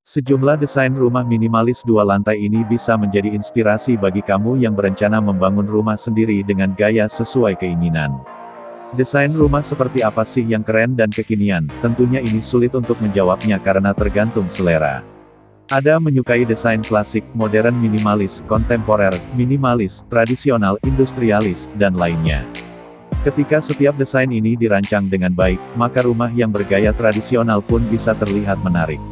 Sejumlah desain rumah minimalis dua lantai ini bisa menjadi inspirasi bagi kamu yang berencana membangun rumah sendiri dengan gaya sesuai keinginan. Desain rumah seperti apa sih yang keren dan kekinian? Tentunya ini sulit untuk menjawabnya karena tergantung selera. Ada menyukai desain klasik, modern minimalis, kontemporer, minimalis, tradisional, industrialis, dan lainnya. Ketika setiap desain ini dirancang dengan baik, maka rumah yang bergaya tradisional pun bisa terlihat menarik.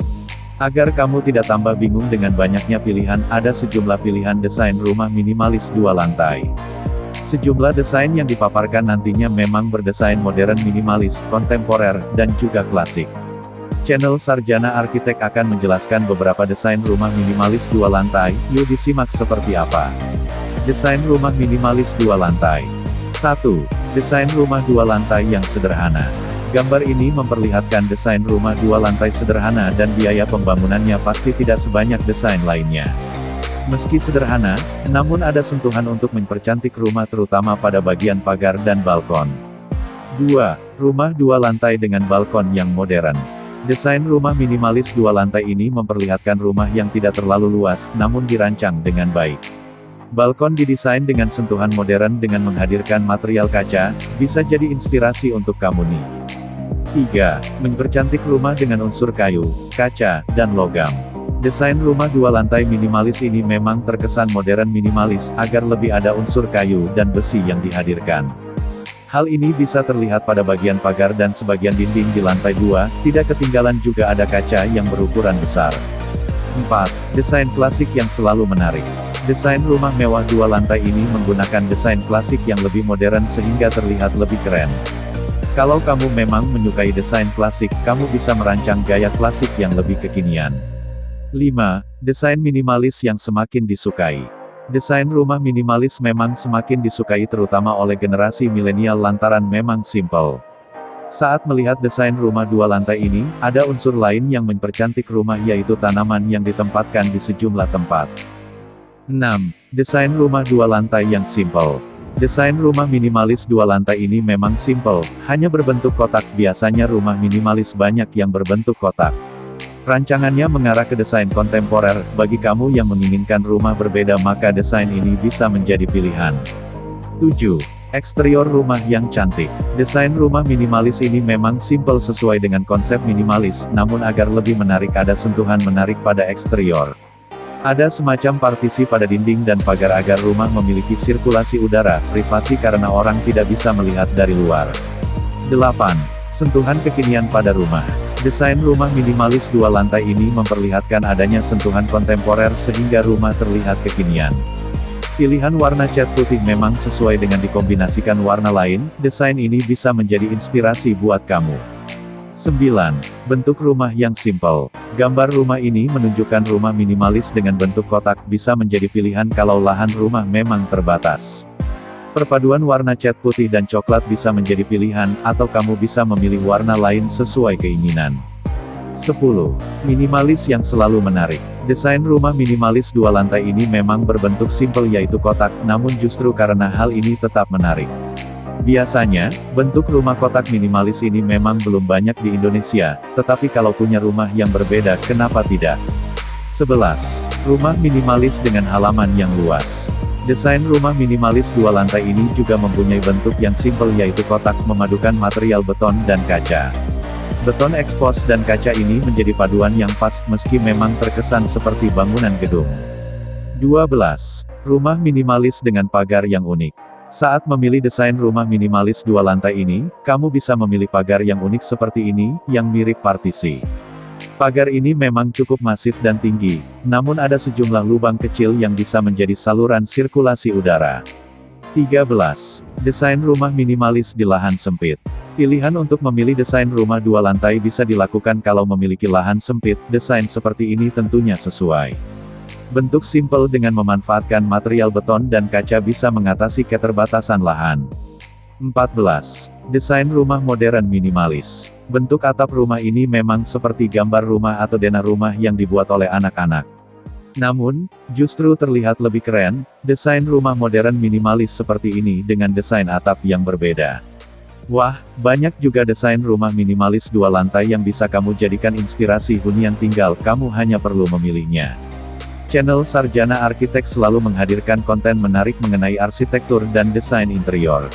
Agar kamu tidak tambah bingung dengan banyaknya pilihan, ada sejumlah pilihan desain rumah minimalis dua lantai. Sejumlah desain yang dipaparkan nantinya memang berdesain modern minimalis, kontemporer, dan juga klasik. Channel Sarjana Arsitek akan menjelaskan beberapa desain rumah minimalis dua lantai, yuk disimak seperti apa. Desain rumah minimalis dua lantai. 1. Desain rumah dua lantai yang sederhana. Gambar ini memperlihatkan desain rumah dua lantai sederhana dan biaya pembangunannya pasti tidak sebanyak desain lainnya. Meski sederhana, namun ada sentuhan untuk mempercantik rumah terutama pada bagian pagar dan balkon. 2. Rumah dua lantai dengan balkon yang modern. Desain rumah minimalis dua lantai ini memperlihatkan rumah yang tidak terlalu luas, namun dirancang dengan baik. Balkon didesain dengan sentuhan modern dengan menghadirkan material kaca, bisa jadi inspirasi untuk kamu nih. 3. Mempercantik rumah dengan unsur kayu, kaca, dan logam. Desain rumah dua lantai minimalis ini memang terkesan modern minimalis, agar lebih ada unsur kayu dan besi yang dihadirkan. Hal ini bisa terlihat pada bagian pagar dan sebagian dinding di lantai 2, tidak ketinggalan juga ada kaca yang berukuran besar. 4. Desain klasik yang selalu menarik. Desain rumah mewah dua lantai ini menggunakan desain klasik yang lebih modern sehingga terlihat lebih keren. Kalau kamu memang menyukai desain klasik, kamu bisa merancang gaya klasik yang lebih kekinian. 5. Desain minimalis yang semakin disukai. Desain rumah minimalis memang semakin disukai terutama oleh generasi milenial lantaran memang simple. Saat melihat desain rumah dua lantai ini, ada unsur lain yang mempercantik rumah yaitu tanaman yang ditempatkan di sejumlah tempat. 6. Desain rumah dua lantai yang simple. Desain rumah minimalis dua lantai ini memang simple, hanya berbentuk kotak. Biasanya rumah minimalis banyak yang berbentuk kotak. Rancangannya mengarah ke desain kontemporer. Bagi kamu yang menginginkan rumah berbeda maka desain ini bisa menjadi pilihan. 7. Eksterior rumah yang cantik. Desain rumah minimalis ini memang simple sesuai dengan konsep minimalis, namun agar lebih menarik ada sentuhan menarik pada eksterior. Ada semacam partisi pada dinding dan pagar agar rumah memiliki sirkulasi udara, privasi karena orang tidak bisa melihat dari luar. 8. Sentuhan kekinian pada rumah. Desain rumah minimalis dua lantai ini memperlihatkan adanya sentuhan kontemporer sehingga rumah terlihat kekinian. Pilihan warna cat putih memang sesuai dengan dikombinasikan warna lain, desain ini bisa menjadi inspirasi buat kamu. 9. Bentuk rumah yang simple. Gambar rumah ini menunjukkan rumah minimalis dengan bentuk kotak bisa menjadi pilihan kalau lahan rumah memang terbatas. Perpaduan warna cat putih dan coklat bisa menjadi pilihan, atau kamu bisa memilih warna lain sesuai keinginan. 10. Minimalis yang selalu menarik. Desain rumah minimalis dua lantai ini memang berbentuk simple yaitu kotak, namun justru karena hal ini tetap menarik. Biasanya, bentuk rumah kotak minimalis ini memang belum banyak di Indonesia, tetapi kalau punya rumah yang berbeda, kenapa tidak? 11. Rumah minimalis dengan halaman yang luas. Desain rumah minimalis dua lantai ini juga mempunyai bentuk yang simple yaitu kotak memadukan material beton dan kaca. Beton ekspos dan kaca ini menjadi paduan yang pas, meski memang terkesan seperti bangunan gedung. 12. Rumah minimalis dengan pagar yang unik. Saat memilih desain rumah minimalis dua lantai ini, kamu bisa memilih pagar yang unik seperti ini, yang mirip partisi. Pagar ini memang cukup masif dan tinggi, namun ada sejumlah lubang kecil yang bisa menjadi saluran sirkulasi udara. 13. Desain rumah minimalis di lahan sempit. Pilihan untuk memilih desain rumah dua lantai bisa dilakukan kalau memiliki lahan sempit, desain seperti ini tentunya sesuai. Bentuk simple dengan memanfaatkan material beton dan kaca bisa mengatasi keterbatasan lahan. 14. Desain rumah modern minimalis. Bentuk atap rumah ini memang seperti gambar rumah atau denah rumah yang dibuat oleh anak-anak. Namun, justru terlihat lebih keren, desain rumah modern minimalis seperti ini dengan desain atap yang berbeda. Wah, banyak juga desain rumah minimalis 2 lantai yang bisa kamu jadikan inspirasi hunian tinggal, kamu hanya perlu memilihnya. Channel Sarjana Arsitek selalu menghadirkan konten menarik mengenai arsitektur dan desain interior.